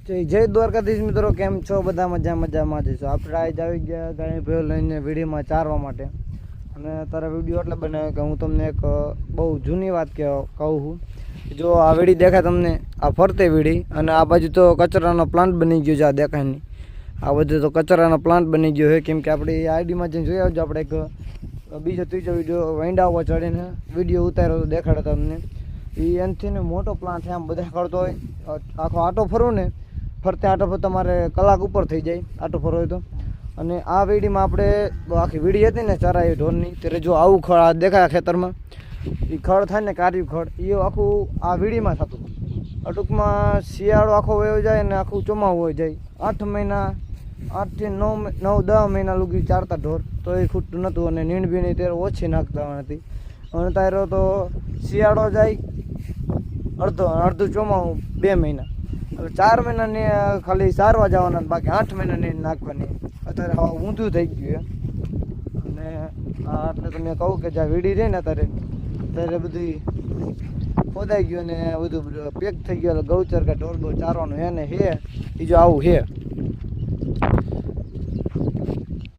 જય દ્વારકાધીશ મિત્રો, કેમ છો બધા? મજામાં જઈશું. આપણે આજ આવી ગયા ગાય ભેળ લઈને વીડીમાં ચારવા માટે. અને તારા વિડીયો એટલે બનાવ્યો કે હું તમને એક બહુ જૂની વાત કહું છું. જો આ વીડી દેખાય તમને, આ ફરતે વીડી, અને આ બાજુ તો કચરાનો પ્લાન્ટ બની ગયો છે. આ દેખાય નહીં, આ બધું તો કચરાનો પ્લાન્ટ બની ગયો છે. કેમ કે આપણી આઈડીમાં જઈને જોઈ આવજો, આપણે એક બીજો ત્રીજો વિડીયો વેંડા ઉપર ચડીને વિડીયો ઉતાર્યો તો દેખાડે તમને. એ એનાથી ને મોટો પ્લાન્ટ છે, આમ બધા કરતો હોય. આખો આટો ફરવું ને, ફરતે આટો પર તમારે કલાક ઉપર થઈ જાય આટો ફરવો હોય તો. અને આ વીડીમાં આપણે આખી વીડી હતી ને ચારા એ ઢોરની, ત્યારે જો આવું ખડ દેખાય ખેતરમાં, એ ખડ થાય ને કાર્યું ખડ, એ આખું આ વીડીમાં થતું. ટૂંકમાં શિયાળો આખો વયો જાય અને આખું ચોમાવું હોય જાય. 8 મહિના 8 થી 9-10 મહિના લગી ચારતા ઢોર તો એ ખૂટતું નહોતું. અને નીણ બીણી ત્યારે ઓછી નાખતા નથી. અને તારો તો શિયાળો જાય અડધું ચોમાવું 2 મહિના, એટલે 4 મહિનાની ખાલી સારવા જવાના, બાકી 8 મહિનાની નાખવાની. અત્યારે હવે ઊંધું થઈ ગયું. અને એટલે તમે કહું કે જ્યાં વીડી રહી ને ત્યારે બધી ખોદાઈ ગયું ને બધું પેક થઈ ગયું. એટલે ગૌચર કે ઢોર ચારવાનું હે ને હે એ જો આવું હે.